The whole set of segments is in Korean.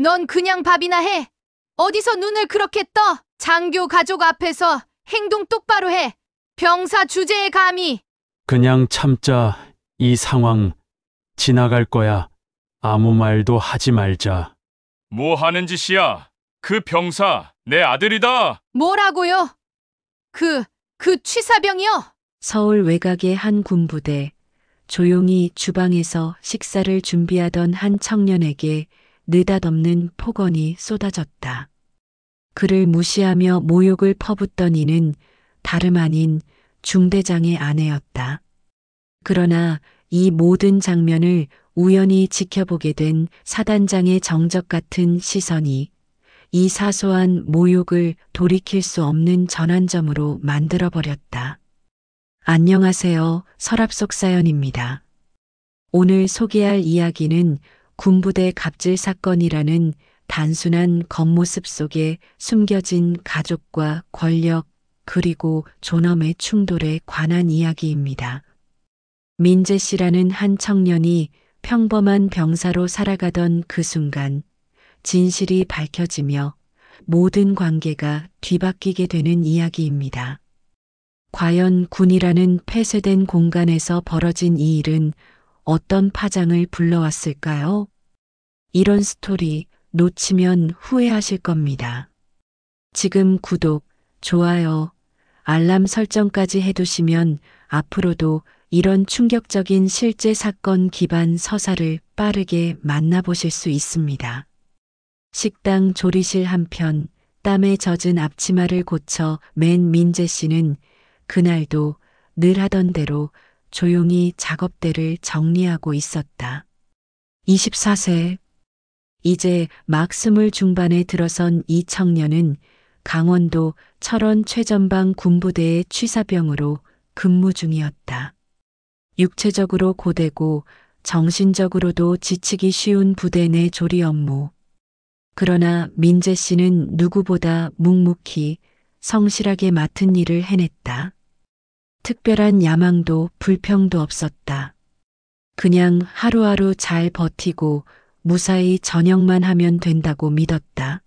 넌 그냥 밥이나 해. 어디서 눈을 그렇게 떠? 장교 가족 앞에서 행동 똑바로 해. 병사 주제에 감히. 그냥 참자. 이 상황 지나갈 거야. 아무 말도 하지 말자. 뭐 하는 짓이야? 그 병사 내 아들이다. 뭐라고요? 그 취사병이요? 서울 외곽의 한 군부대, 조용히 주방에서 식사를 준비하던 한 청년에게 느닷없는 폭언이 쏟아졌다. 그를 무시하며 모욕을 퍼붓던 이는 다름 아닌 중대장의 아내였다. 그러나 이 모든 장면을 우연히 지켜보게 된 사단장의 정적 같은 시선이 이 사소한 모욕을 돌이킬 수 없는 전환점으로 만들어버렸다. 안녕하세요. 서랍속 사연입니다. 오늘 소개할 이야기는 군부대 갑질 사건이라는 단순한 겉모습 속에 숨겨진 가족과 권력 그리고 존엄의 충돌에 관한 이야기입니다. 민재 씨라는 한 청년이 평범한 병사로 살아가던 그 순간 진실이 밝혀지며 모든 관계가 뒤바뀌게 되는 이야기입니다. 과연 군이라는 폐쇄된 공간에서 벌어진 이 일은 어떤 파장을 불러왔을까요? 이런 스토리 놓치면 후회하실 겁니다. 지금 구독, 좋아요, 알람 설정까지 해두시면 앞으로도 이런 충격적인 실제 사건 기반 서사를 빠르게 만나보실 수 있습니다. 식당 조리실 한편 땀에 젖은 앞치마를 고쳐 맨 민재 씨는 그날도 늘 하던 대로 조용히 작업대를 정리하고 있었다. 24세. 이제 막 20 중반에 들어선 이 청년은 강원도 철원 최전방 군부대의 취사병으로 근무 중이었다. 육체적으로 고되고 정신적으로도 지치기 쉬운 부대 내 조리 업무. 그러나 민재 씨는 누구보다 묵묵히 성실하게 맡은 일을 해냈다. 특별한 야망도 불평도 없었다. 그냥 하루하루 잘 버티고 무사히 전역만 하면 된다고 믿었다.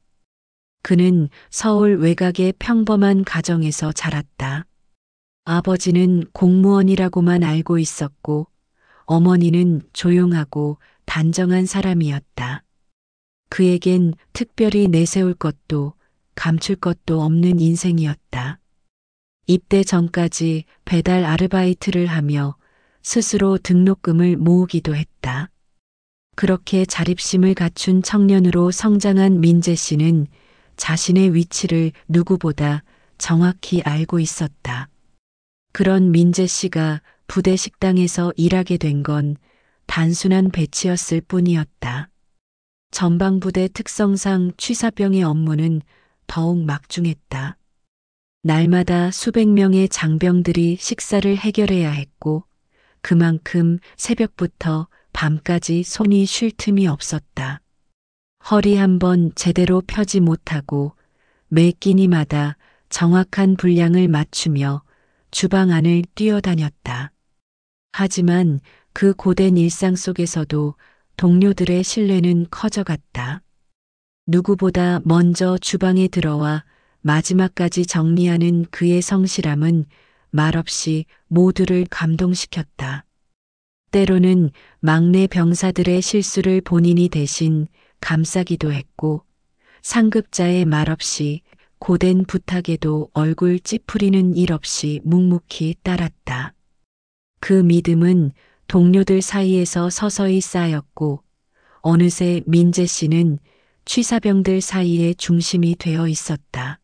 그는 서울 외곽의 평범한 가정에서 자랐다. 아버지는 공무원이라고만 알고 있었고 어머니는 조용하고 단정한 사람이었다. 그에겐 특별히 내세울 것도 감출 것도 없는 인생이었다. 입대 전까지 배달 아르바이트를 하며 스스로 등록금을 모으기도 했다. 그렇게 자립심을 갖춘 청년으로 성장한 민재 씨는 자신의 위치를 누구보다 정확히 알고 있었다. 그런 민재 씨가 부대 식당에서 일하게 된 건 단순한 배치였을 뿐이었다. 전방부대 특성상 취사병의 업무는 더욱 막중했다. 날마다 수백 명의 장병들이 식사를 해결해야 했고 그만큼 새벽부터 밤까지 손이 쉴 틈이 없었다. 허리 한번 제대로 펴지 못하고 매 끼니마다 정확한 분량을 맞추며 주방 안을 뛰어다녔다. 하지만 그 고된 일상 속에서도 동료들의 신뢰는 커져갔다. 누구보다 먼저 주방에 들어와 마지막까지 정리하는 그의 성실함은 말없이 모두를 감동시켰다. 때로는 막내 병사들의 실수를 본인이 대신 감싸기도 했고 상급자의 말없이 고된 부탁에도 얼굴 찌푸리는 일 없이 묵묵히 따랐다. 그 믿음은 동료들 사이에서 서서히 쌓였고 어느새 민재 씨는 취사병들 사이의 중심이 되어 있었다.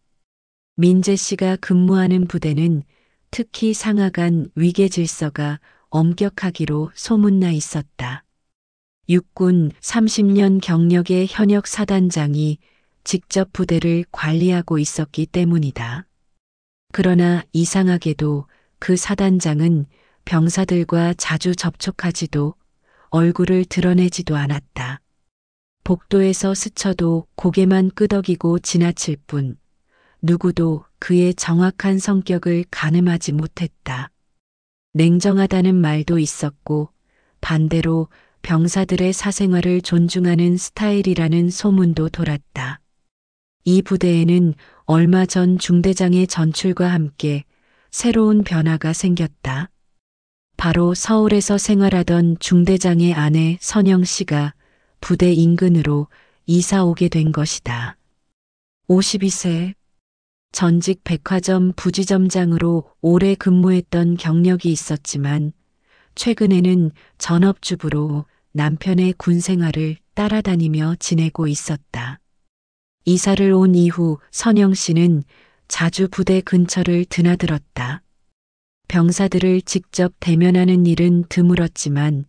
민재 씨가 근무하는 부대는 특히 상하간 위계 질서가 엄격하기로 소문나 있었다. 육군 30년 경력의 현역 사단장이 직접 부대를 관리하고 있었기 때문이다. 그러나 이상하게도 그 사단장은 병사들과 자주 접촉하지도 얼굴을 드러내지도 않았다. 복도에서 스쳐도 고개만 끄덕이고 지나칠 뿐 누구도 그의 정확한 성격을 가늠하지 못했다. 냉정하다는 말도 있었고 반대로 병사들의 사생활을 존중하는 스타일이라는 소문도 돌았다. 이 부대에는 얼마 전 중대장의 전출과 함께 새로운 변화가 생겼다. 바로 서울에서 생활하던 중대장의 아내 선영 씨가 부대 인근으로 이사 오게 된 것이다. 52세, 전직 백화점 부지점장으로 오래 근무했던 경력이 있었지만 최근에는 전업주부로 남편의 군 생활을 따라다니며 지내고 있었다. 이사를 온 이후 선영 씨는 자주 부대 근처를 드나들었다. 병사들을 직접 대면하는 일은 드물었지만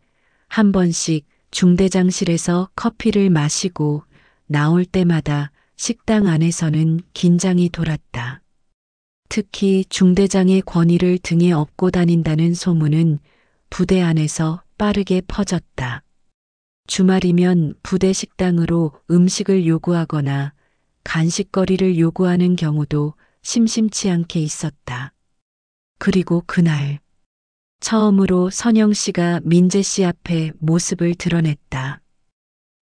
한 번씩 중대장실에서 커피를 마시고 나올 때마다 식당 안에서는 긴장이 돌았다. 특히 중대장의 권위를 등에 업고 다닌다는 소문은 부대 안에서 빠르게 퍼졌다. 주말이면 부대 식당으로 음식을 요구하거나 간식거리를 요구하는 경우도 심심치 않게 있었다. 그리고 그날 처음으로 선영 씨가 민재 씨 앞에 모습을 드러냈다.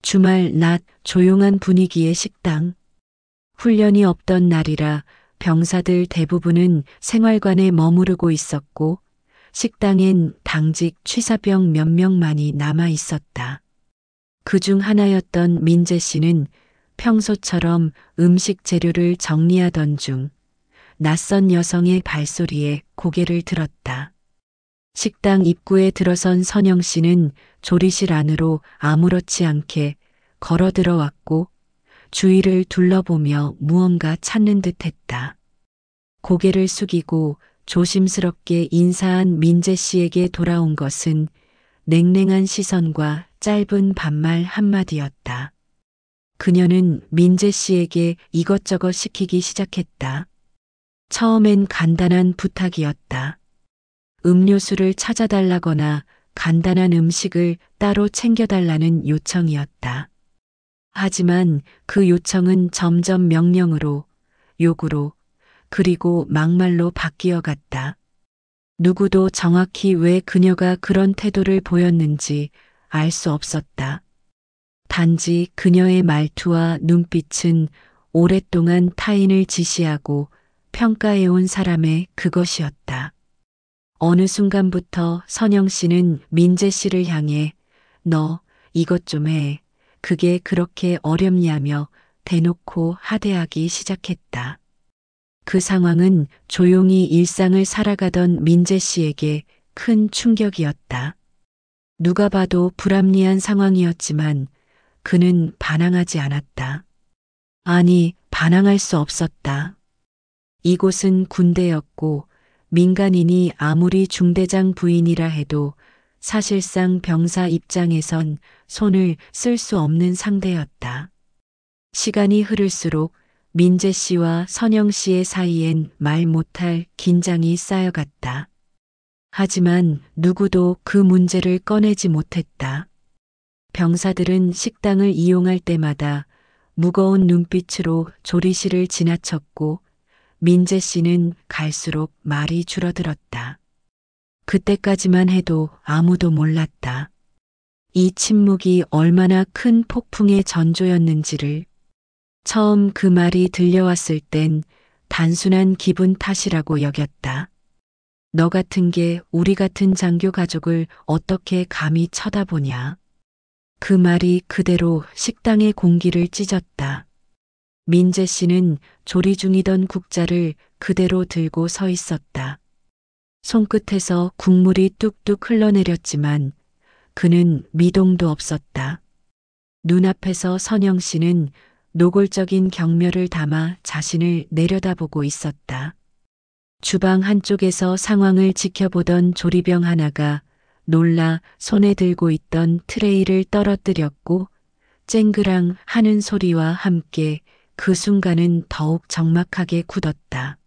주말 낮 조용한 분위기의 식당. 훈련이 없던 날이라 병사들 대부분은 생활관에 머무르고 있었고 식당엔 당직 취사병 몇 명만이 남아 있었다. 그중 하나였던 민재 씨는 평소처럼 음식 재료를 정리하던 중 낯선 여성의 발소리에 고개를 들었다. 식당 입구에 들어선 선영 씨는 조리실 안으로 아무렇지 않게 걸어 들어왔고 주위를 둘러보며 무언가 찾는 듯 했다. 고개를 숙이고 조심스럽게 인사한 민재 씨에게 돌아온 것은 냉랭한 시선과 짧은 반말 한마디였다. 그녀는 민재 씨에게 이것저것 시키기 시작했다. 처음엔 간단한 부탁이었다. 음료수를 찾아달라거나 간단한 음식을 따로 챙겨달라는 요청이었다. 하지만 그 요청은 점점 명령으로, 요구로, 그리고 막말로 바뀌어 갔다. 누구도 정확히 왜 그녀가 그런 태도를 보였는지 알 수 없었다. 단지 그녀의 말투와 눈빛은 오랫동안 타인을 지시하고 평가해온 사람의 그것이었다. 어느 순간부터 선영 씨는 민재 씨를 향해 너 이것 좀 해. 그게 그렇게 어렵냐며 대놓고 하대하기 시작했다. 그 상황은 조용히 일상을 살아가던 민재 씨에게 큰 충격이었다. 누가 봐도 불합리한 상황이었지만 그는 반항하지 않았다. 아니, 반항할 수 없었다. 이곳은 군대였고 민간인이 아무리 중대장 부인이라 해도 사실상 병사 입장에선 손을 쓸 수 없는 상대였다. 시간이 흐를수록 민재 씨와 선영 씨의 사이엔 말 못할 긴장이 쌓여갔다. 하지만 누구도 그 문제를 꺼내지 못했다. 병사들은 식당을 이용할 때마다 무거운 눈빛으로 조리실을 지나쳤고 민재 씨는 갈수록 말이 줄어들었다. 그때까지만 해도 아무도 몰랐다. 이 침묵이 얼마나 큰 폭풍의 전조였는지를. 처음 그 말이 들려왔을 땐 단순한 기분 탓이라고 여겼다. 너 같은 게 우리 같은 장교 가족을 어떻게 감히 쳐다보냐. 그 말이 그대로 식당의 공기를 찢었다. 민재 씨는 조리 중이던 국자를 그대로 들고 서 있었다. 손끝에서 국물이 뚝뚝 흘러내렸지만 그는 미동도 없었다. 눈앞에서 선영 씨는 노골적인 경멸을 담아 자신을 내려다보고 있었다. 주방 한쪽에서 상황을 지켜보던 조리병 하나가 놀라 손에 들고 있던 트레이를 떨어뜨렸고 쨍그랑 하는 소리와 함께 그 순간은 더욱 적막하게 굳었다.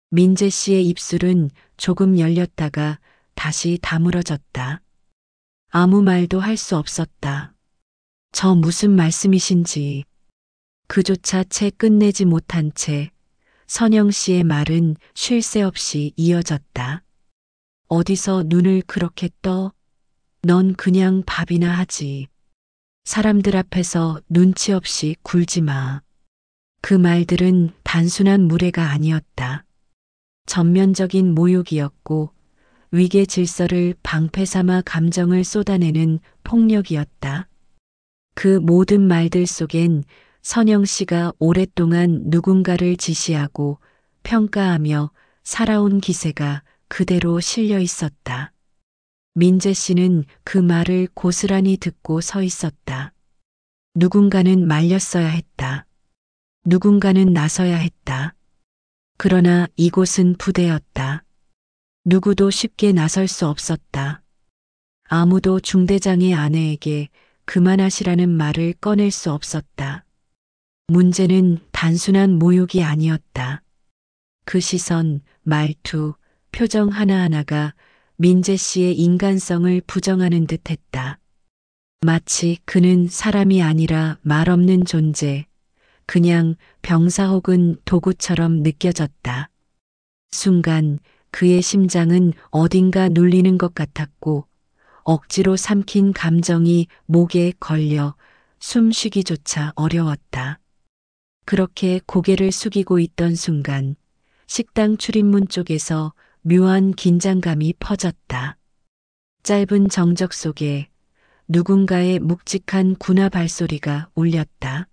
민재 씨의 입술은 조금 열렸다가 다시 다물어졌다. 아무 말도 할 수 없었다. 저 무슨 말씀이신지. 그조차 채 끝내지 못한 채 선영 씨의 말은 쉴 새 없이 이어졌다. 어디서 눈을 그렇게 떠? 넌 그냥 밥이나 하지. 사람들 앞에서 눈치 없이 굴지 마. 그 말들은 단순한 무례가 아니었다. 전면적인 모욕이었고 위계 질서를 방패 삼아 감정을 쏟아내는 폭력이었다. 그 모든 말들 속엔 선영 씨가 오랫동안 누군가를 지시하고 평가하며 살아온 기세가 그대로 실려 있었다. 민재 씨는 그 말을 고스란히 듣고 서 있었다. 누군가는 말렸어야 했다. 누군가는 나서야 했다. 그러나 이곳은 부대였다. 누구도 쉽게 나설 수 없었다. 아무도 중대장의 아내에게 그만하시라는 말을 꺼낼 수 없었다. 문제는 단순한 모욕이 아니었다. 그 시선, 말투, 표정 하나하나가 민재 씨의 인간성을 부정하는 듯 했다. 마치 그는 사람이 아니라 말 없는 존재, 그냥 병사 혹은 도구처럼 느껴졌다. 순간 그의 심장은 어딘가 눌리는 것 같았고 억지로 삼킨 감정이 목에 걸려 숨쉬기조차 어려웠다. 그렇게 고개를 숙이고 있던 순간 식당 출입문 쪽에서 묘한 긴장감이 퍼졌다. 짧은 정적 속에 누군가의 묵직한 군화 발소리가 울렸다.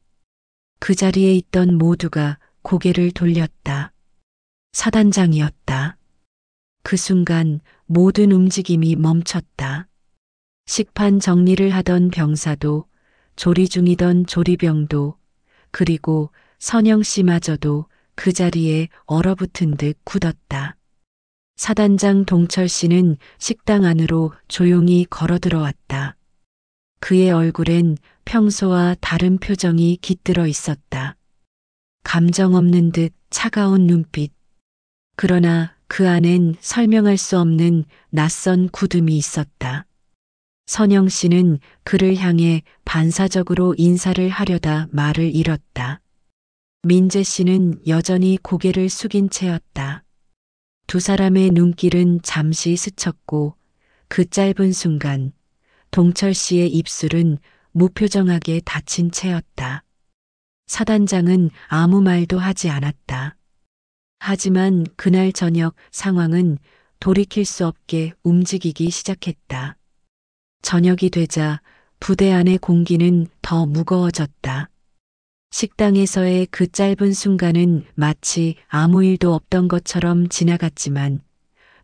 그 자리에 있던 모두가 고개를 돌렸다. 사단장이었다. 그 순간 모든 움직임이 멈췄다. 식판 정리를 하던 병사도, 조리 중이던 조리병도, 그리고 선영 씨마저도 그 자리에 얼어붙은 듯 굳었다. 사단장 동철 씨는 식당 안으로 조용히 걸어 들어왔다. 그의 얼굴엔 평소와 다른 표정이 깃들어 있었다. 감정 없는 듯 차가운 눈빛. 그러나 그 안엔 설명할 수 없는 낯선 굳음이 있었다. 선영 씨는 그를 향해 반사적으로 인사를 하려다 말을 잃었다. 민재 씨는 여전히 고개를 숙인 채였다. 두 사람의 눈길은 잠시 스쳤고 그 짧은 순간 동철 씨의 입술은 무표정하게 닫힌 채였다. 사단장은 아무 말도 하지 않았다. 하지만 그날 저녁 상황은 돌이킬 수 없게 움직이기 시작했다. 저녁이 되자 부대 안의 공기는 더 무거워졌다. 식당에서의 그 짧은 순간은 마치 아무 일도 없던 것처럼 지나갔지만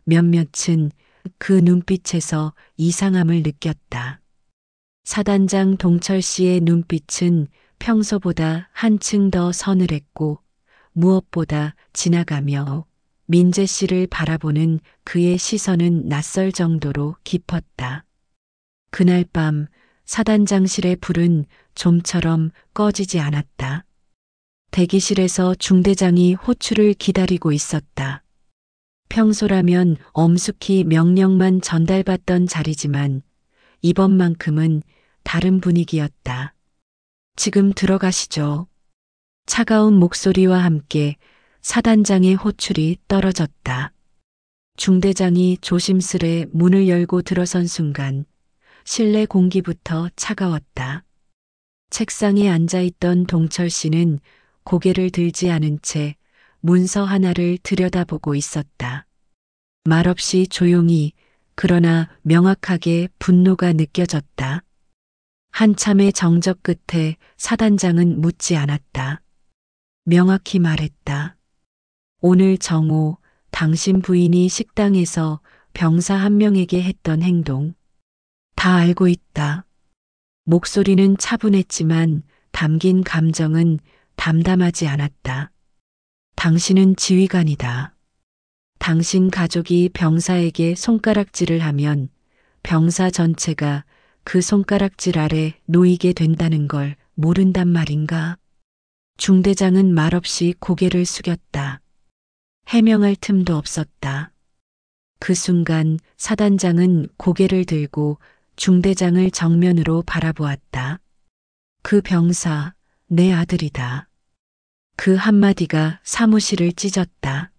몇몇은 그 눈빛에서 이상함을 느꼈다. 사단장 동철 씨의 눈빛은 평소보다 한층 더 서늘했고 무엇보다 지나가며 민재 씨를 바라보는 그의 시선은 낯설 정도로 깊었다. 그날 밤 사단장실의 불은 좀처럼 꺼지지 않았다. 대기실에서 중대장이 호출을 기다리고 있었다. 평소라면 엄숙히 명령만 전달받던 자리지만 이번만큼은 다른 분위기였다. 지금 들어가시죠. 차가운 목소리와 함께 사단장의 호출이 떨어졌다. 중대장이 조심스레 문을 열고 들어선 순간 실내 공기부터 차가웠다. 책상에 앉아있던 동철 씨는 고개를 들지 않은 채 문서 하나를 들여다보고 있었다. 말없이 조용히 그러나 명확하게 분노가 느껴졌다. 한참의 정적 끝에 사단장은 묻지 않았다. 명확히 말했다. 오늘 정오 당신 부인이 식당에서 병사 한 명에게 했던 행동 다 알고 있다. 목소리는 차분했지만 담긴 감정은 담담하지 않았다. 당신은 지휘관이다. 당신 가족이 병사에게 손가락질을 하면 병사 전체가 그 손가락질 아래 놓이게 된다는 걸 모른단 말인가? 중대장은 말없이 고개를 숙였다. 해명할 틈도 없었다. 그 순간 사단장은 고개를 들고 중대장을 정면으로 바라보았다. 그 병사, 내 아들이다. 그 한마디가 사무실을 찢었다.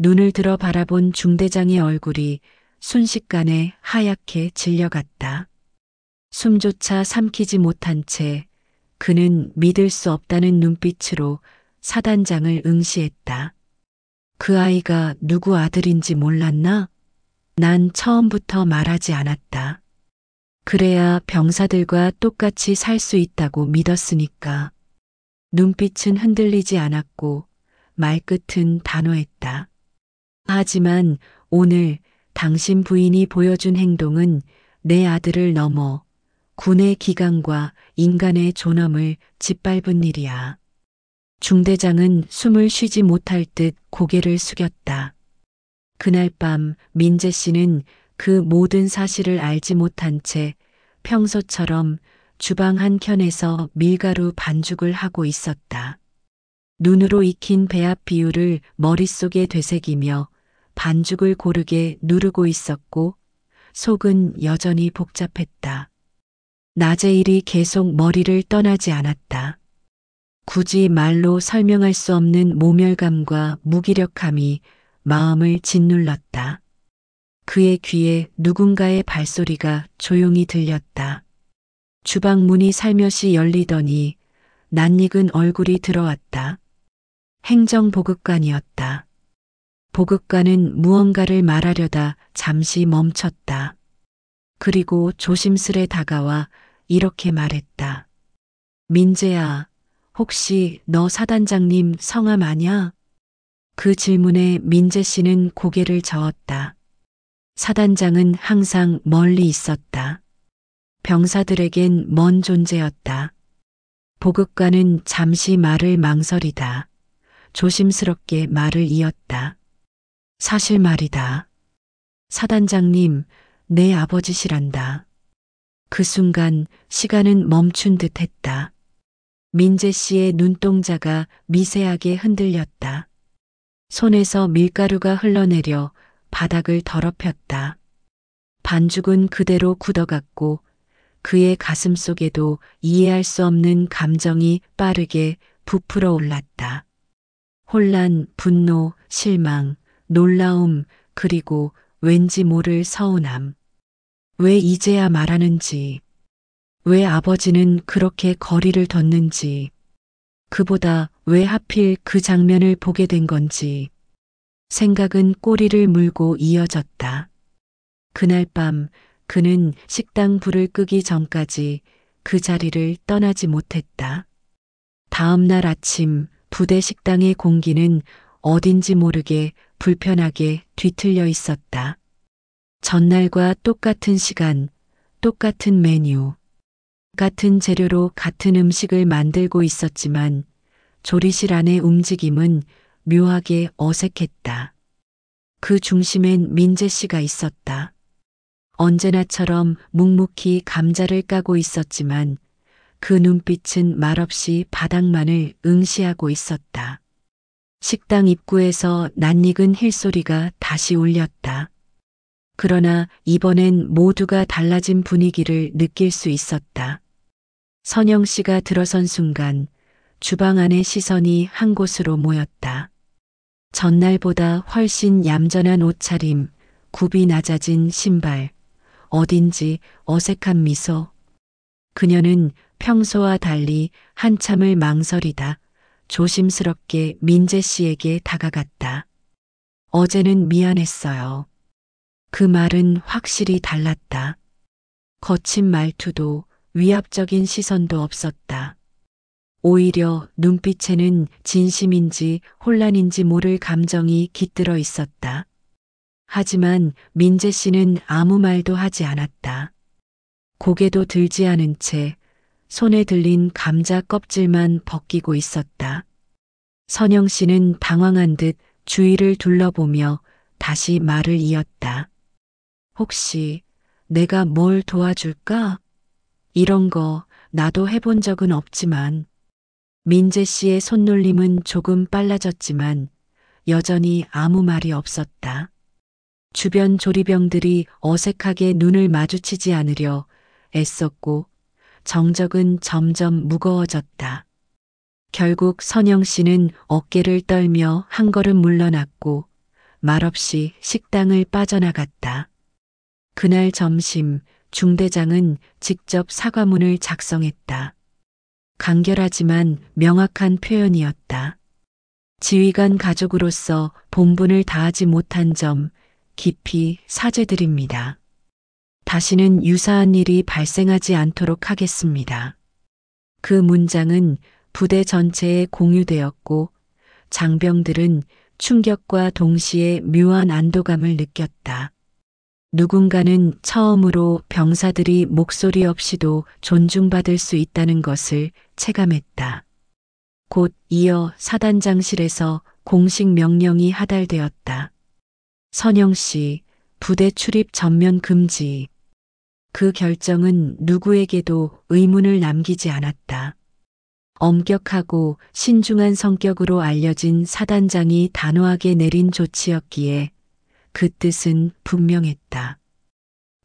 눈을 들어 바라본 중대장의 얼굴이 순식간에 하얗게 질려갔다. 숨조차 삼키지 못한 채 그는 믿을 수 없다는 눈빛으로 사단장을 응시했다. 그 아이가 누구 아들인지 몰랐나? 난 처음부터 말하지 않았다. 그래야 병사들과 똑같이 살 수 있다고 믿었으니까. 눈빛은 흔들리지 않았고 말끝은 단호했다. 하지만 오늘 당신 부인이 보여준 행동은 내 아들을 넘어 군의 기강과 인간의 존엄을 짓밟은 일이야. 중대장은 숨을 쉬지 못할 듯 고개를 숙였다. 그날 밤 민재 씨는 그 모든 사실을 알지 못한 채 평소처럼 주방 한켠에서 밀가루 반죽을 하고 있었다. 눈으로 익힌 배합 비율을 머릿속에 되새기며 반죽을 고르게 누르고 있었고 속은 여전히 복잡했다. 낮의 일이 계속 머리를 떠나지 않았다. 굳이 말로 설명할 수 없는 모멸감과 무기력함이 마음을 짓눌렀다. 그의 귀에 누군가의 발소리가 조용히 들렸다. 주방 문이 살며시 열리더니 낯익은 얼굴이 들어왔다. 행정보급관이었다. 보급관은 무언가를 말하려다 잠시 멈췄다. 그리고 조심스레 다가와 이렇게 말했다. 민재야, 혹시 너 사단장님 성함 아냐? 그 질문에 민재 씨는 고개를 저었다. 사단장은 항상 멀리 있었다. 병사들에겐 먼 존재였다. 보급관은 잠시 말을 망설이다. 조심스럽게 말을 이었다. 사실 말이다. 사단장님, 내 아버지시란다. 그 순간 시간은 멈춘 듯 했다. 민재 씨의 눈동자가 미세하게 흔들렸다. 손에서 밀가루가 흘러내려 바닥을 더럽혔다. 반죽은 그대로 굳어갔고 그의 가슴 속에도 이해할 수 없는 감정이 빠르게 부풀어 올랐다. 혼란, 분노, 실망, 놀라움, 그리고 왠지 모를 서운함. 왜 이제야 말하는지, 왜 아버지는 그렇게 거리를 뒀는지, 그보다 왜 하필 그 장면을 보게 된 건지. 생각은 꼬리를 물고 이어졌다. 그날 밤 그는 식당 불을 끄기 전까지 그 자리를 떠나지 못했다. 다음 날 아침 부대 식당의 공기는 어딘지 모르게 불편하게 뒤틀려 있었다. 전날과 똑같은 시간, 똑같은 메뉴, 같은 재료로 같은 음식을 만들고 있었지만 조리실 안의 움직임은 묘하게 어색했다. 그 중심엔 민재 씨가 있었다. 언제나처럼 묵묵히 감자를 까고 있었지만 그 눈빛은 말없이 바닥만을 응시하고 있었다. 식당 입구에서 낯익은 힐소리가 다시 울렸다. 그러나 이번엔 모두가 달라진 분위기를 느낄 수 있었다. 선영 씨가 들어선 순간 주방 안의 시선이 한 곳으로 모였다. 전날보다 훨씬 얌전한 옷차림, 굽이 낮아진 신발, 어딘지 어색한 미소. 그녀는 평소와 달리 한참을 망설이다 조심스럽게 민재 씨에게 다가갔다. 어제는 미안했어요. 그 말은 확실히 달랐다. 거친 말투도 위압적인 시선도 없었다. 오히려 눈빛에는 진심인지 혼란인지 모를 감정이 깃들어 있었다. 하지만 민재 씨는 아무 말도 하지 않았다. 고개도 들지 않은 채 손에 들린 감자 껍질만 벗기고 있었다. 선영 씨는 당황한 듯 주위를 둘러보며 다시 말을 이었다. 혹시 내가 뭘 도와줄까? 이런 거 나도 해본 적은 없지만. 민재 씨의 손놀림은 조금 빨라졌지만 여전히 아무 말이 없었다. 주변 조리병들이 어색하게 눈을 마주치지 않으려 애썼고 정적은 점점 무거워졌다. 결국 선영 씨는 어깨를 떨며 한 걸음 물러났고 말없이 식당을 빠져나갔다. 그날 점심 중대장은 직접 사과문을 작성했다. 간결하지만 명확한 표현이었다. 지휘관 가족으로서 본분을 다하지 못한 점 깊이 사죄드립니다. 다시는 유사한 일이 발생하지 않도록 하겠습니다. 그 문장은 부대 전체에 공유되었고 장병들은 충격과 동시에 묘한 안도감을 느꼈다. 누군가는 처음으로 병사들이 목소리 없이도 존중받을 수 있다는 것을 체감했다. 곧 이어 사단장실에서 공식 명령이 하달되었다. 선영 씨, 부대 출입 전면 금지. 그 결정은 누구에게도 의문을 남기지 않았다. 엄격하고 신중한 성격으로 알려진 사단장이 단호하게 내린 조치였기에 그 뜻은 분명했다.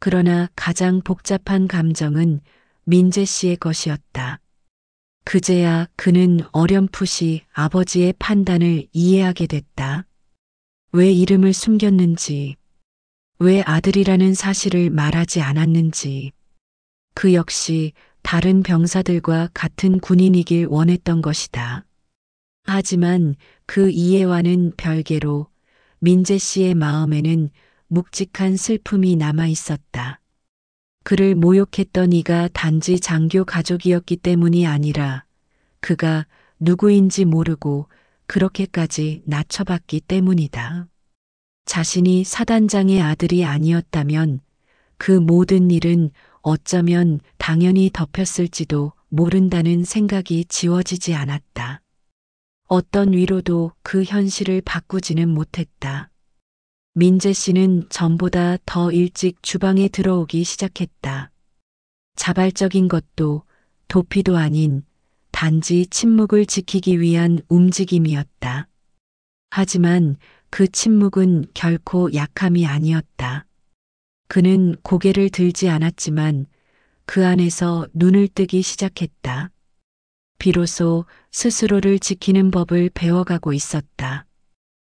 그러나 가장 복잡한 감정은 민재 씨의 것이었다. 그제야 그는 어렴풋이 아버지의 판단을 이해하게 됐다. 왜 이름을 숨겼는지, 왜 아들이라는 사실을 말하지 않았는지, 그 역시 다른 병사들과 같은 군인이길 원했던 것이다. 하지만 그 이해와는 별개로 민재 씨의 마음에는 묵직한 슬픔이 남아 있었다. 그를 모욕했던 이가 단지 장교 가족이었기 때문이 아니라 그가 누구인지 모르고 그렇게까지 낮춰봤기 때문이다. 자신이 사단장의 아들이 아니었다면 그 모든 일은 어쩌면 당연히 덮였을지도 모른다는 생각이 지워지지 않았다. 어떤 위로도 그 현실을 바꾸지는 못했다. 민재 씨는 전보다 더 일찍 주방에 들어오기 시작했다. 자발적인 것도 도피도 아닌 단지 침묵을 지키기 위한 움직임이었다. 하지만 그 침묵은 결코 약함이 아니었다. 그는 고개를 들지 않았지만 그 안에서 눈을 뜨기 시작했다. 비로소 스스로를 지키는 법을 배워가고 있었다.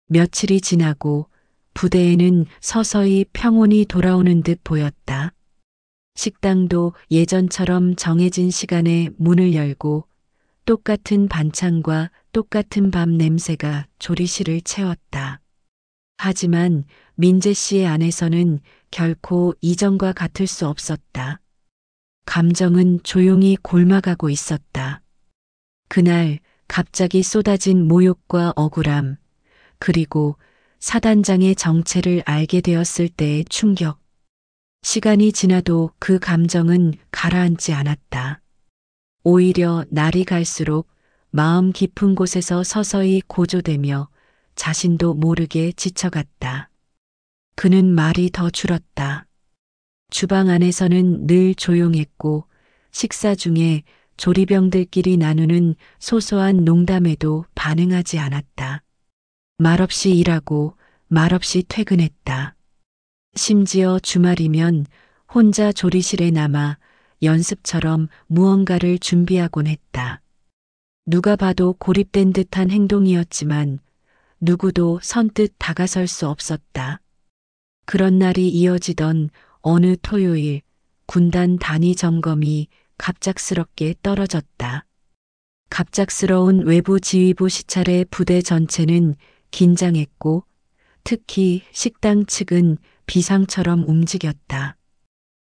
며칠이 지나고 부대에는 서서히 평온이 돌아오는 듯 보였다. 식당도 예전처럼 정해진 시간에 문을 열고 똑같은 반찬과 똑같은 밥 냄새가 조리실을 채웠다. 하지만 민재 씨의 안에서는 결코 이전과 같을 수 없었다. 감정은 조용히 곪아가고 있었다. 그날 갑자기 쏟아진 모욕과 억울함, 그리고 사단장의 정체를 알게 되었을 때의 충격. 시간이 지나도 그 감정은 가라앉지 않았다. 오히려 날이 갈수록 마음 깊은 곳에서 서서히 고조되며 자신도 모르게 지쳐갔다. 그는 말이 더 줄었다. 주방 안에서는 늘 조용했고 식사 중에 조리병들끼리 나누는 소소한 농담에도 반응하지 않았다. 말없이 일하고 말없이 퇴근했다. 심지어 주말이면 혼자 조리실에 남아 연습처럼 무언가를 준비하곤 했다. 누가 봐도 고립된 듯한 행동이었지만 누구도 선뜻 다가설 수 없었다. 그런 날이 이어지던 어느 토요일, 군단 단위 점검이 갑작스럽게 떨어졌다. 갑작스러운 외부 지휘부 시찰에 부대 전체는 긴장했고 특히 식당 측은 비상처럼 움직였다.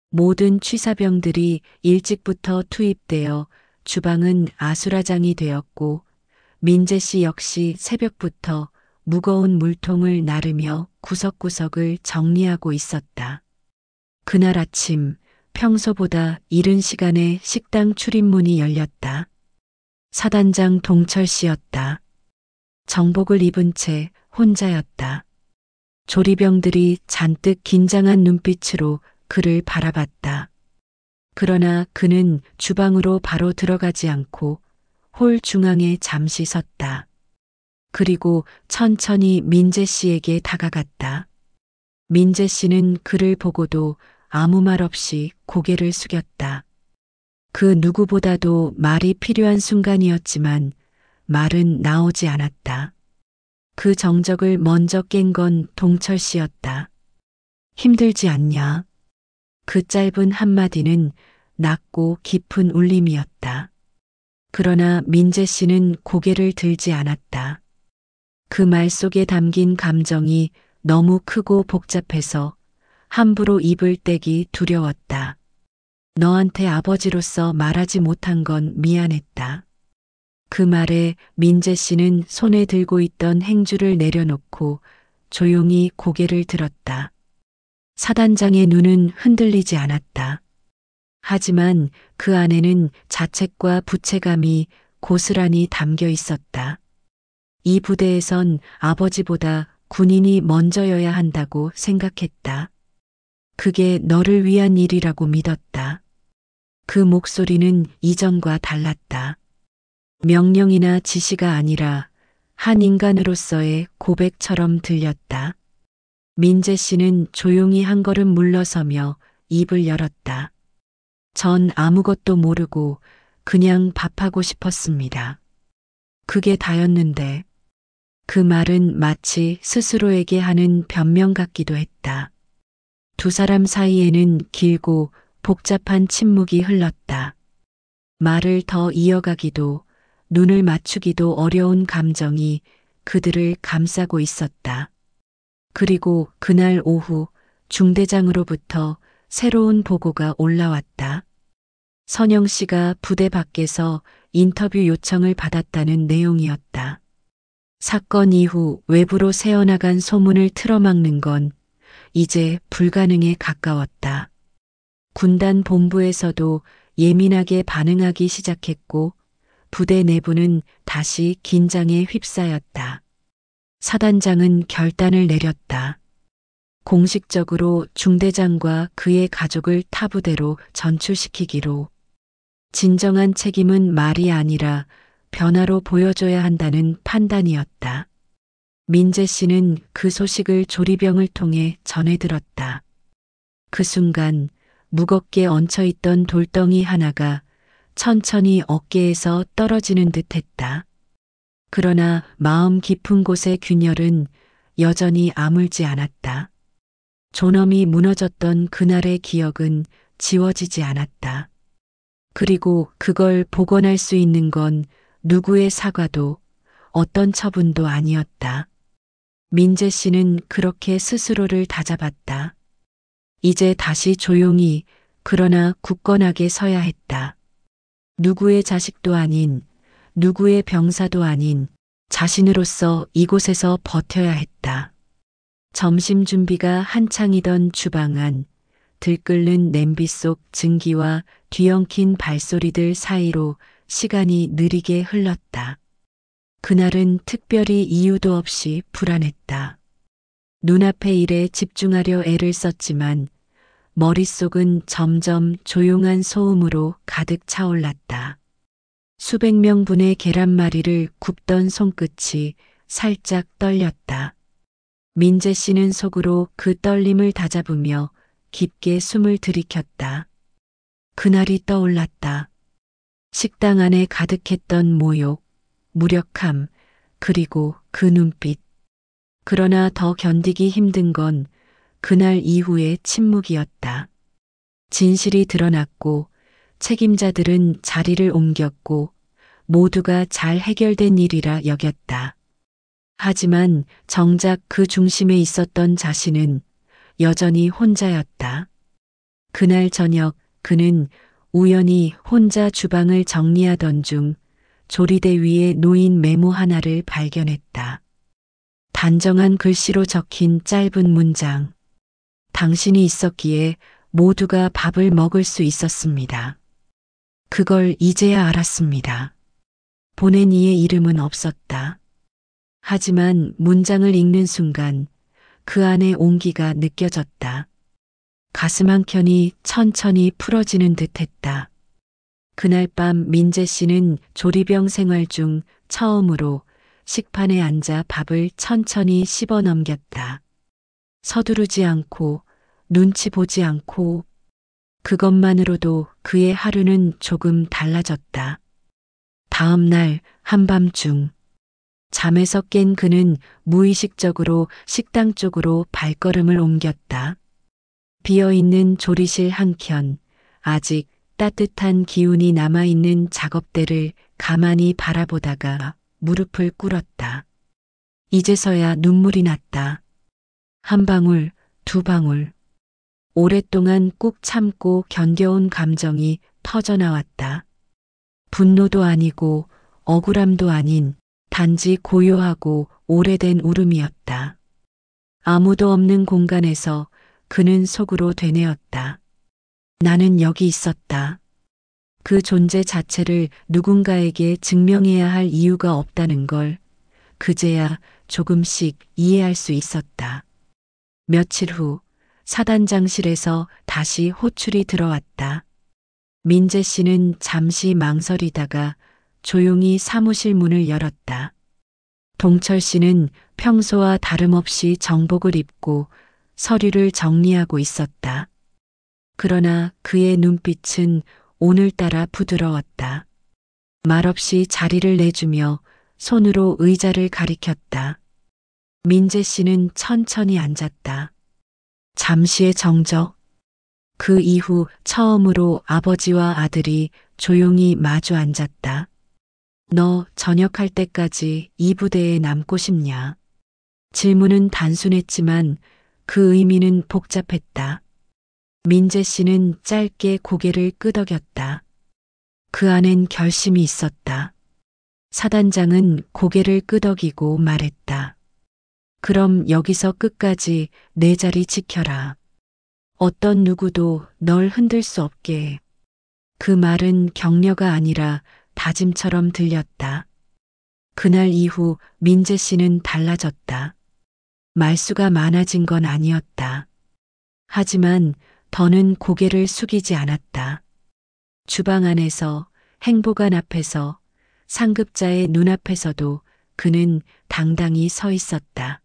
모든 취사병들이 일찍부터 투입되어 주방은 아수라장이 되었고 민재 씨 역시 새벽부터 무거운 물통을 나르며 구석구석을 정리하고 있었다. 그날 아침 평소보다 이른 시간에 식당 출입문이 열렸다. 사단장 동철 씨였다. 정복을 입은 채 혼자였다. 조리병들이 잔뜩 긴장한 눈빛으로 그를 바라봤다. 그러나 그는 주방으로 바로 들어가지 않고 홀 중앙에 잠시 섰다. 그리고 천천히 민재 씨에게 다가갔다. 민재 씨는 그를 보고도 아무 말 없이 고개를 숙였다. 그 누구보다도 말이 필요한 순간이었지만 말은 나오지 않았다. 그 정적을 먼저 깬 건 동철 씨였다. 힘들지 않냐? 그 짧은 한마디는 낮고 깊은 울림이었다. 그러나 민재 씨는 고개를 들지 않았다. 그 말 속에 담긴 감정이 너무 크고 복잡해서 함부로 입을 떼기 두려웠다. 너한테 아버지로서 말하지 못한 건 미안했다. 그 말에 민재 씨는 손에 들고 있던 행주를 내려놓고 조용히 고개를 들었다. 사단장의 눈은 흔들리지 않았다. 하지만 그 안에는 자책과 부채감이 고스란히 담겨 있었다. 이 부대에선 아버지보다 군인이 먼저여야 한다고 생각했다. 그게 너를 위한 일이라고 믿었다. 그 목소리는 이전과 달랐다. 명령이나 지시가 아니라 한 인간으로서의 고백처럼 들렸다. 민재 씨는 조용히 한 걸음 물러서며 입을 열었다. 전 아무것도 모르고 그냥 밥하고 싶었습니다. 그게 다였는데 그 말은 마치 스스로에게 하는 변명 같기도 했다. 두 사람 사이에는 길고 복잡한 침묵이 흘렀다. 말을 더 이어가기도 눈을 맞추기도 어려운 감정이 그들을 감싸고 있었다. 그리고 그날 오후 중대장으로부터 새로운 보고가 올라왔다. 선영 씨가 부대 밖에서 인터뷰 요청을 받았다는 내용이었다. 사건 이후 외부로 새어나간 소문을 틀어막는 건 이제 불가능에 가까웠다. 군단 본부에서도 예민하게 반응하기 시작했고 부대 내부는 다시 긴장에 휩싸였다. 사단장은 결단을 내렸다. 공식적으로 중대장과 그의 가족을 타부대로 전출시키기로. 진정한 책임은 말이 아니라 변화로 보여줘야 한다는 판단이었다. 민재 씨는 그 소식을 조리병을 통해 전해들었다. 그 순간 무겁게 얹혀있던 돌덩이 하나가 천천히 어깨에서 떨어지는 듯 했다. 그러나 마음 깊은 곳의 균열은 여전히 아물지 않았다. 존엄이 무너졌던 그날의 기억은 지워지지 않았다. 그리고 그걸 복원할 수 있는 건 누구의 사과도 어떤 처분도 아니었다. 민재 씨는 그렇게 스스로를 다잡았다. 이제 다시 조용히 그러나 굳건하게 서야 했다. 누구의 자식도 아닌, 누구의 병사도 아닌 자신으로서 이곳에서 버텨야 했다. 점심 준비가 한창이던 주방 안, 들끓는 냄비 속 증기와 뒤엉킨 발소리들 사이로 시간이 느리게 흘렀다. 그날은 특별히 이유도 없이 불안했다. 눈앞의 일에 집중하려 애를 썼지만 머릿속은 점점 조용한 소음으로 가득 차올랐다. 수백 명분의 계란말이를 굽던 손끝이 살짝 떨렸다. 민재 씨는 속으로 그 떨림을 다잡으며 깊게 숨을 들이켰다. 그날이 떠올랐다. 식당 안에 가득했던 모욕, 무력함, 그리고 그 눈빛. 그러나 더 견디기 힘든 건 그날 이후의 침묵이었다. 진실이 드러났고 책임자들은 자리를 옮겼고 모두가 잘 해결된 일이라 여겼다. 하지만 정작 그 중심에 있었던 자신은 여전히 혼자였다. 그날 저녁 그는 우연히 혼자 주방을 정리하던 중 조리대 위에 놓인 메모 하나를 발견했다. 단정한 글씨로 적힌 짧은 문장. 당신이 있었기에 모두가 밥을 먹을 수 있었습니다. 그걸 이제야 알았습니다. 보낸 이의 이름은 없었다. 하지만 문장을 읽는 순간 그 안에 온기가 느껴졌다. 가슴 한켠이 천천히 풀어지는 듯했다. 그날 밤 민재 씨는 조리병 생활 중 처음으로 식판에 앉아 밥을 천천히 씹어 넘겼다. 서두르지 않고 눈치 보지 않고 그것만으로도 그의 하루는 조금 달라졌다. 다음 날 한밤중 잠에서 깬 그는 무의식적으로 식당 쪽으로 발걸음을 옮겼다. 비어있는 조리실 한켠, 아직 따뜻한 기운이 남아있는 작업대를 가만히 바라보다가 무릎을 꿇었다. 이제서야 눈물이 났다. 한 방울, 두 방울. 오랫동안 꾹 참고 견뎌온 감정이 터져나왔다. 분노도 아니고 억울함도 아닌 단지 고요하고 오래된 울음이었다. 아무도 없는 공간에서 그는 속으로 되뇌었다. 나는 여기 있었다. 그 존재 자체를 누군가에게 증명해야 할 이유가 없다는 걸 그제야 조금씩 이해할 수 있었다. 며칠 후 사단장실에서 다시 호출이 들어왔다. 민재 씨는 잠시 망설이다가 조용히 사무실 문을 열었다. 동철 씨는 평소와 다름없이 정복을 입고 서류를 정리하고 있었다. 그러나 그의 눈빛은 오늘따라 부드러웠다. 말없이 자리를 내주며 손으로 의자를 가리켰다. 민재 씨는 천천히 앉았다. 잠시의 정적. 그 이후 처음으로 아버지와 아들이 조용히 마주 앉았다. 너 전역할 때까지 이 부대에 남고 싶냐? 질문은 단순했지만 그 의미는 복잡했다. 민재 씨는 짧게 고개를 끄덕였다. 그 안엔 결심이 있었다. 사단장은 고개를 끄덕이고 말했다. 그럼 여기서 끝까지 내 자리 지켜라. 어떤 누구도 널 흔들 수 없게. 그 말은 격려가 아니라 다짐처럼 들렸다. 그날 이후 민재 씨는 달라졌다. 말수가 많아진 건 아니었다. 하지만 더는 고개를 숙이지 않았다. 주방 안에서, 행보관 앞에서, 상급자의 눈앞에서도 그는 당당히 서 있었다.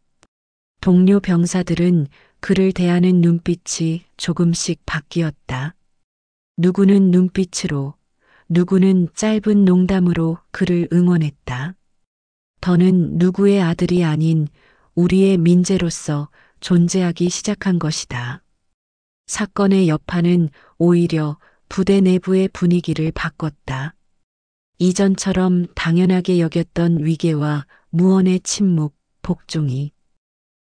동료 병사들은 그를 대하는 눈빛이 조금씩 바뀌었다. 누구는 눈빛으로, 누구는 짧은 농담으로 그를 응원했다. 더는 누구의 아들이 아닌 우리의 민재로서 존재하기 시작한 것이다. 사건의 여파는 오히려 부대 내부의 분위기를 바꿨다. 이전처럼 당연하게 여겼던 위계와 무언의 침묵, 복종이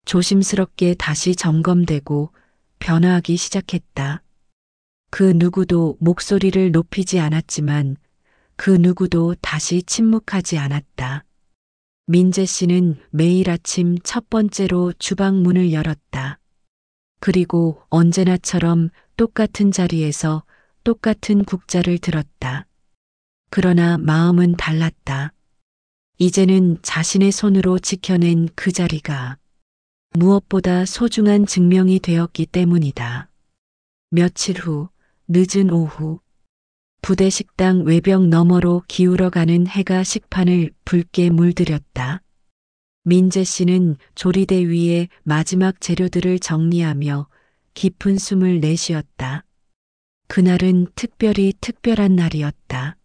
조심스럽게 다시 점검되고 변화하기 시작했다. 그 누구도 목소리를 높이지 않았지만 그 누구도 다시 침묵하지 않았다. 민재 씨는 매일 아침 첫 번째로 주방 문을 열었다. 그리고 언제나처럼 똑같은 자리에서 똑같은 국자를 들었다. 그러나 마음은 달랐다. 이제는 자신의 손으로 지켜낸 그 자리가 무엇보다 소중한 증명이 되었기 때문이다. 며칠 후, 늦은 오후, 부대 식당 외벽 너머로 기울어가는 해가 식판을 붉게 물들였다. 민재 씨는 조리대 위에 마지막 재료들을 정리하며 깊은 숨을 내쉬었다. 그날은 특별히 특별한 날이었다.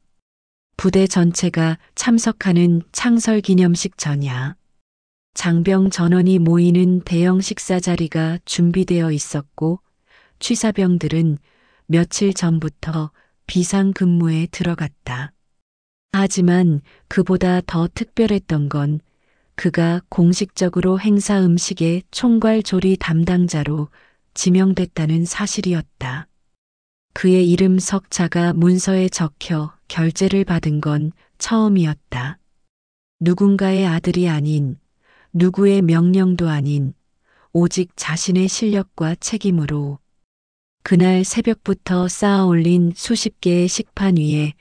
부대 전체가 참석하는 창설 기념식 전야. 장병 전원이 모이는 대형 식사 자리가 준비되어 있었고 취사병들은 며칠 전부터 비상근무에 들어갔다. 하지만 그보다 더 특별했던 건 그가 공식적으로 행사 음식의 총괄 조리 담당자로 지명됐다는 사실이었다. 그의 이름 석자가 문서에 적혀 결재를 받은 건 처음이었다. 누군가의 아들이 아닌, 누구의 명령도 아닌, 오직 자신의 실력과 책임으로 그날 새벽부터 쌓아 올린 수십 개의 식판 위에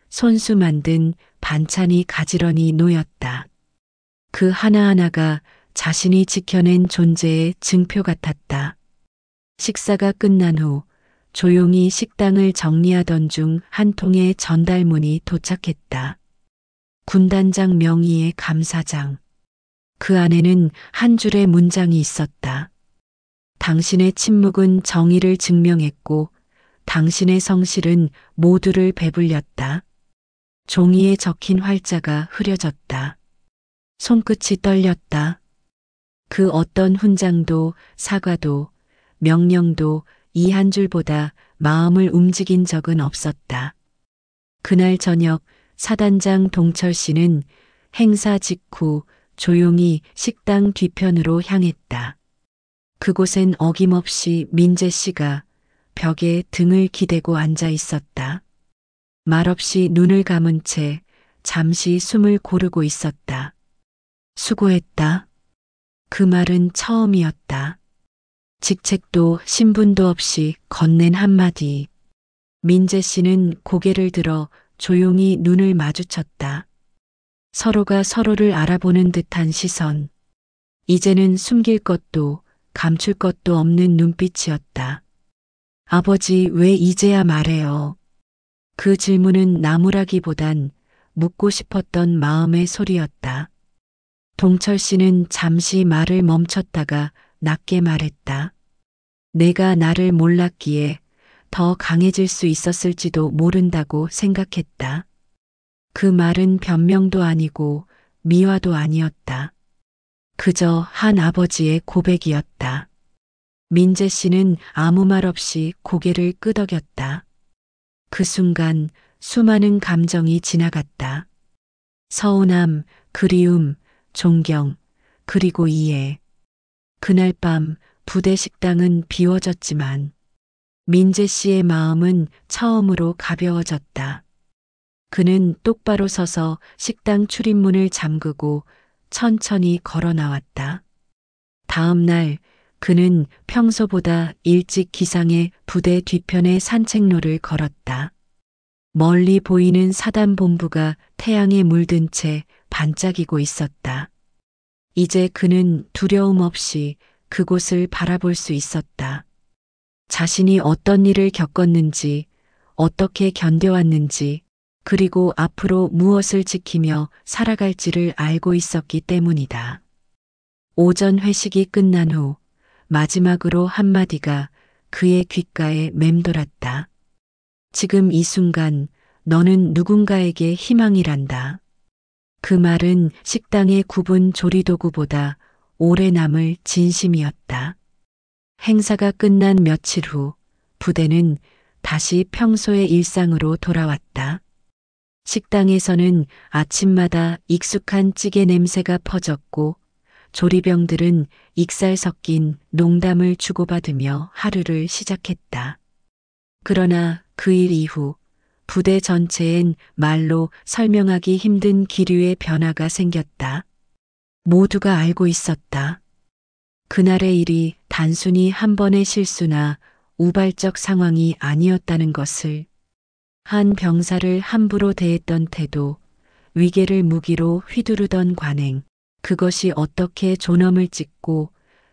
손수 만든 반찬이 가지런히 놓였다. 그 하나하나가 자신이 지켜낸 존재의 증표 같았다. 식사가 끝난 후 조용히 식당을 정리하던 중 한 통의 전달문이 도착했다. 군단장 명의의 감사장. 그 안에는 한 줄의 문장이 있었다. 당신의 침묵은 정의를 증명했고 당신의 성실은 모두를 배불렸다. 종이에 적힌 활자가 흐려졌다. 손끝이 떨렸다. 그 어떤 훈장도 사과도 명령도 이 한 줄보다 마음을 움직인 적은 없었다. 그날 저녁 사단장 동철 씨는 행사 직후 조용히 식당 뒤편으로 향했다. 그곳엔 어김없이 민재 씨가 벽에 등을 기대고 앉아 있었다. 말없이 눈을 감은 채 잠시 숨을 고르고 있었다. 수고했다. 그 말은 처음이었다. 직책도 신분도 없이 건넨 한마디. 민재 씨는 고개를 들어 조용히 눈을 마주쳤다. 서로가 서로를 알아보는 듯한 시선. 이제는 숨길 것도 감출 것도 없는 눈빛이었다. 아버지, 왜 이제야 말해요? 그 질문은 나무라기보단 묻고 싶었던 마음의 소리였다. 동철 씨는 잠시 말을 멈췄다가 낮게 말했다. 내가 나를 몰랐기에 더 강해질 수 있었을지도 모른다고 생각했다. 그 말은 변명도 아니고 미화도 아니었다. 그저 한 아버지의 고백이었다. 민재 씨는 아무 말 없이 고개를 끄덕였다. 그 순간 수많은 감정이 지나갔다. 서운함, 그리움, 존경, 그리고 이해. 그날 밤 부대 식당은 비워졌지만 민재 씨의 마음은 처음으로 가벼워졌다. 그는 똑바로 서서 식당 출입문을 잠그고 천천히 걸어 나왔다. 다음 날 그는 평소보다 일찍 기상해 부대 뒤편의 산책로를 걸었다. 멀리 보이는 사단본부가 태양에 물든 채 반짝이고 있었다. 이제 그는 두려움 없이 그곳을 바라볼 수 있었다. 자신이 어떤 일을 겪었는지, 어떻게 견뎌왔는지, 그리고 앞으로 무엇을 지키며 살아갈지를 알고 있었기 때문이다. 오전 회식이 끝난 후 마지막으로 한마디가 그의 귓가에 맴돌았다. 지금 이 순간 너는 누군가에게 희망이란다. 그 말은 식당의 굽은 조리도구보다 오래 남을 진심이었다. 행사가 끝난 며칠 후 부대는 다시 평소의 일상으로 돌아왔다. 식당에서는 아침마다 익숙한 찌개 냄새가 퍼졌고 조리병들은 익살 섞인 농담을 주고받으며 하루를 시작했다. 그러나 그 일 이후 부대 전체엔 말로 설명하기 힘든 기류의 변화가 생겼다. 모두가 알고 있었다. 그날의 일이 단순히 한 번의 실수나 우발적 상황이 아니었다는 것을. 한 병사를 함부로 대했던 태도, 위계를 무기로 휘두르던 관행, 그것이 어떻게 존엄을 찍고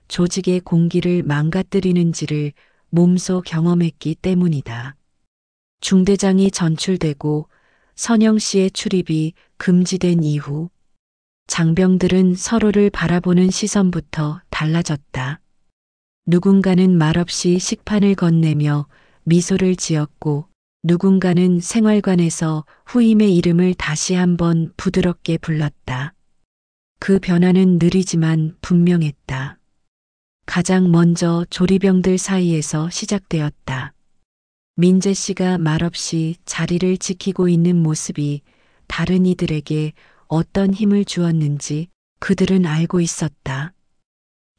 조직의 공기를 망가뜨리는지를 몸소 경험했기 때문이다. 중대장이 전출되고 선영 씨의 출입이 금지된 이후 장병들은 서로를 바라보는 시선부터 달라졌다. 누군가는 말없이 식판을 건네며 미소를 지었고 누군가는 생활관에서 후임의 이름을 다시 한번 부드럽게 불렀다. 그 변화는 느리지만 분명했다. 가장 먼저 조리병들 사이에서 시작되었다. 민재 씨가 말없이 자리를 지키고 있는 모습이 다른 이들에게 어떤 힘을 주었는지 그들은 알고 있었다.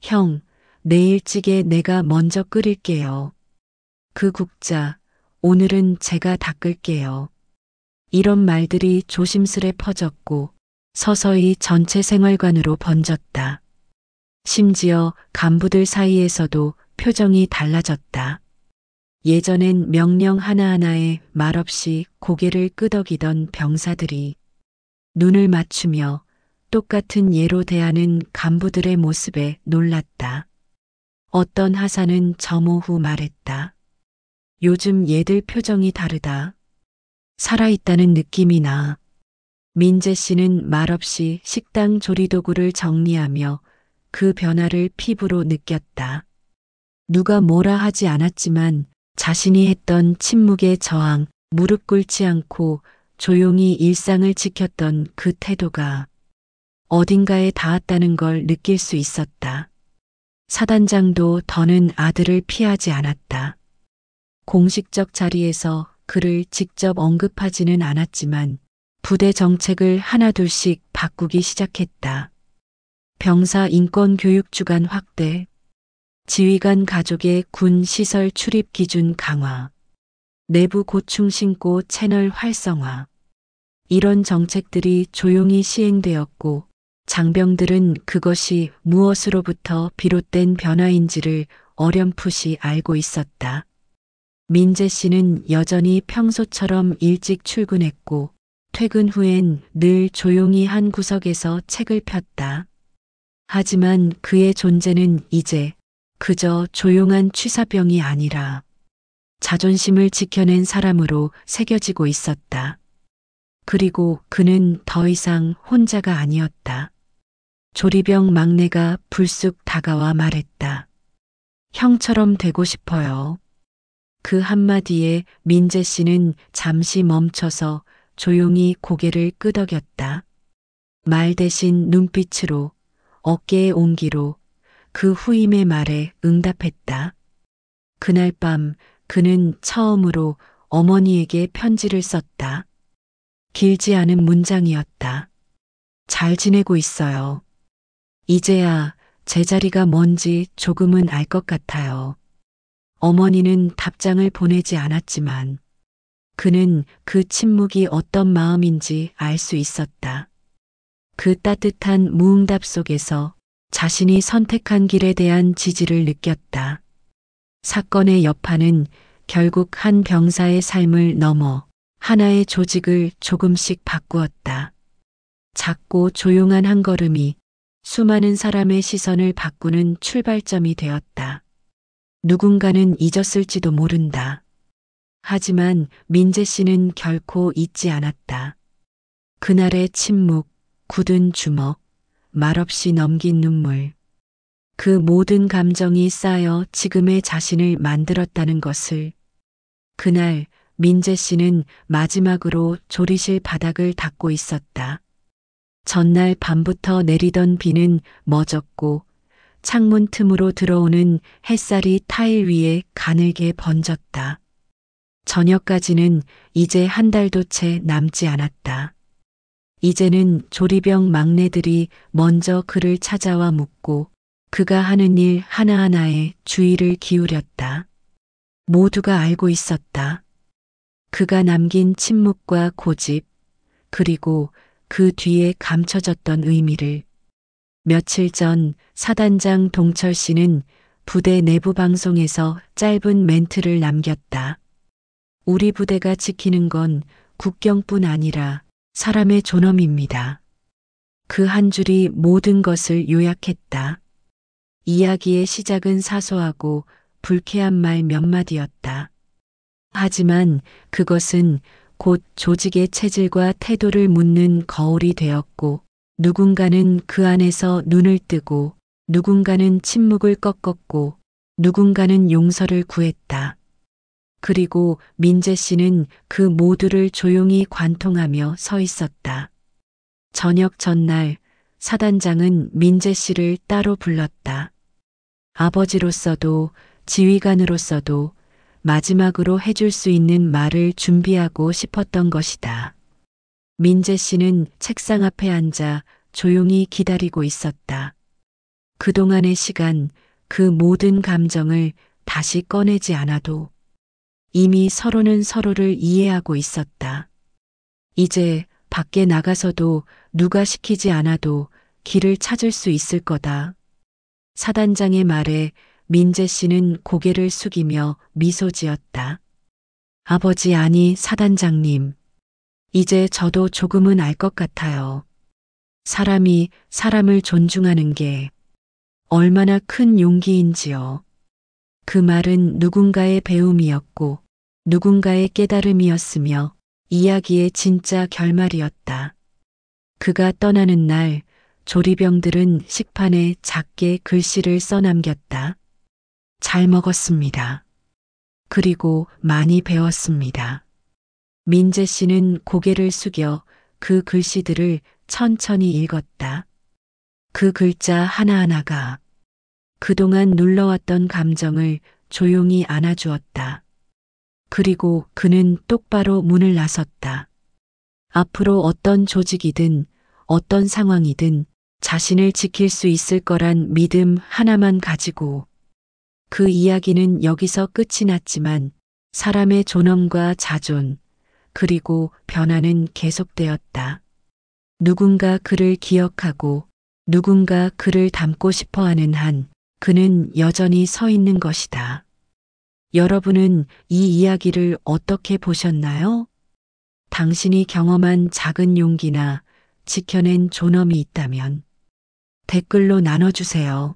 형, 내일 찌개 내가 먼저 끓일게요. 그 국자, 오늘은 제가 닦을게요. 이런 말들이 조심스레 퍼졌고 서서히 전체 생활관으로 번졌다. 심지어 간부들 사이에서도 표정이 달라졌다. 예전엔 명령 하나하나에 말없이 고개를 끄덕이던 병사들이 눈을 맞추며 똑같은 예로 대하는 간부들의 모습에 놀랐다. 어떤 하사는 점호 후 말했다. 요즘 얘들 표정이 다르다. 살아있다는 느낌이 나. 민재 씨는 말없이 식당 조리도구를 정리하며 그 변화를 피부로 느꼈다. 누가 뭐라 하지 않았지만 자신이 했던 침묵의 저항, 무릎 꿇지 않고 조용히 일상을 지켰던 그 태도가 어딘가에 닿았다는 걸 느낄 수 있었다. 사단장도 더는 아들을 피하지 않았다. 공식적 자리에서 그를 직접 언급하지는 않았지만 부대 정책을 하나둘씩 바꾸기 시작했다. 병사 인권 교육 주간 확대, 지휘관 가족의 군 시설 출입 기준 강화, 내부 고충 신고 채널 활성화. 이런 정책들이 조용히 시행되었고 장병들은 그것이 무엇으로부터 비롯된 변화인지를 어렴풋이 알고 있었다. 민재 씨는 여전히 평소처럼 일찍 출근했고 퇴근 후엔 늘 조용히 한 구석에서 책을 폈다. 하지만 그의 존재는 이제 그저 조용한 취사병이 아니라 자존심을 지켜낸 사람으로 새겨지고 있었다. 그리고 그는 더 이상 혼자가 아니었다. 조리병 막내가 불쑥 다가와 말했다. 형처럼 되고 싶어요. 그 한마디에 민재 씨는 잠시 멈춰서 조용히 고개를 끄덕였다. 말 대신 눈빛으로, 어깨의 온기로 그 후임의 말에 응답했다. 그날 밤 그는 처음으로 어머니에게 편지를 썼다. 길지 않은 문장이었다. 잘 지내고 있어요. 이제야 제자리가 뭔지 조금은 알 것 같아요. 어머니는 답장을 보내지 않았지만 그는 그 침묵이 어떤 마음인지 알 수 있었다. 그 따뜻한 무응답 속에서 자신이 선택한 길에 대한 지지를 느꼈다. 사건의 여파는 결국 한 병사의 삶을 넘어 하나의 조직을 조금씩 바꾸었다. 작고 조용한 한 걸음이 수많은 사람의 시선을 바꾸는 출발점이 되었다. 누군가는 잊었을지도 모른다. 하지만 민재 씨는 결코 잊지 않았다. 그날의 침묵, 굳은 주먹, 말없이 넘긴 눈물. 그 모든 감정이 쌓여 지금의 자신을 만들었다는 것을. 그날 민재 씨는 마지막으로 조리실 바닥을 닦고 있었다. 전날 밤부터 내리던 비는 멎었고 창문 틈으로 들어오는 햇살이 타일 위에 가늘게 번졌다. 저녁까지는 이제 한 달도 채 남지 않았다. 이제는 조리병 막내들이 먼저 그를 찾아와 묻고 그가 하는 일 하나하나에 주의를 기울였다. 모두가 알고 있었다. 그가 남긴 침묵과 고집, 그리고 그 뒤에 감춰졌던 의미를. 며칠 전 사단장 동철 씨는 부대 내부 방송에서 짧은 멘트를 남겼다. 우리 부대가 지키는 건 국경뿐 아니라 사람의 존엄입니다. 그 한 줄이 모든 것을 요약했다. 이야기의 시작은 사소하고 불쾌한 말 몇 마디였다. 하지만 그것은 곧 조직의 체질과 태도를 묻는 거울이 되었고 누군가는 그 안에서 눈을 뜨고 누군가는 침묵을 꺾었고 누군가는 용서를 구했다. 그리고 민재 씨는 그 모두를 조용히 관통하며 서 있었다. 저녁 전날 사단장은 민재 씨를 따로 불렀다. 아버지로서도 지휘관으로서도 마지막으로 해줄 수 있는 말을 준비하고 싶었던 것이다. 민재 씨는 책상 앞에 앉아 조용히 기다리고 있었다. 그동안의 시간, 그 모든 감정을 다시 꺼내지 않아도 이미 서로는 서로를 이해하고 있었다. 이제 밖에 나가서도 누가 시키지 않아도 길을 찾을 수 있을 거다. 사단장의 말에 민재 씨는 고개를 숙이며 미소 지었다. 아버지 아니 사단장님. 이제 저도 조금은 알 것 같아요. 사람이 사람을 존중하는 게 얼마나 큰 용기인지요. 그 말은 누군가의 배움이었고 누군가의 깨달음이었으며 이야기의 진짜 결말이었다. 그가 떠나는 날 조리병들은 식판에 작게 글씨를 써남겼다. 잘 먹었습니다. 그리고 많이 배웠습니다. 민재 씨는 고개를 숙여 그 글씨들을 천천히 읽었다. 그 글자 하나하나가 그동안 눌러왔던 감정을 조용히 안아주었다. 그리고 그는 똑바로 문을 나섰다. 앞으로 어떤 조직이든 어떤 상황이든 자신을 지킬 수 있을 거란 믿음 하나만 가지고. 그 이야기는 여기서 끝이 났지만 사람의 존엄과 자존, 그리고 변화는 계속되었다. 누군가 그를 기억하고 누군가 그를 닮고 싶어 하는 한 그는 여전히 서 있는 것이다. 여러분은 이 이야기를 어떻게 보셨나요? 당신이 경험한 작은 용기나 지켜낸 존엄이 있다면 댓글로 나눠주세요.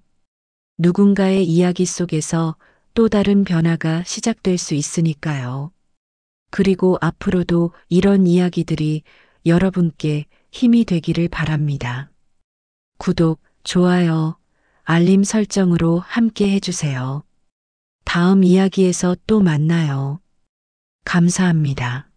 누군가의 이야기 속에서 또 다른 변화가 시작될 수 있으니까요. 그리고 앞으로도 이런 이야기들이 여러분께 힘이 되기를 바랍니다. 구독, 좋아요, 알림 설정으로 함께 해주세요. 다음 이야기에서 또 만나요. 감사합니다.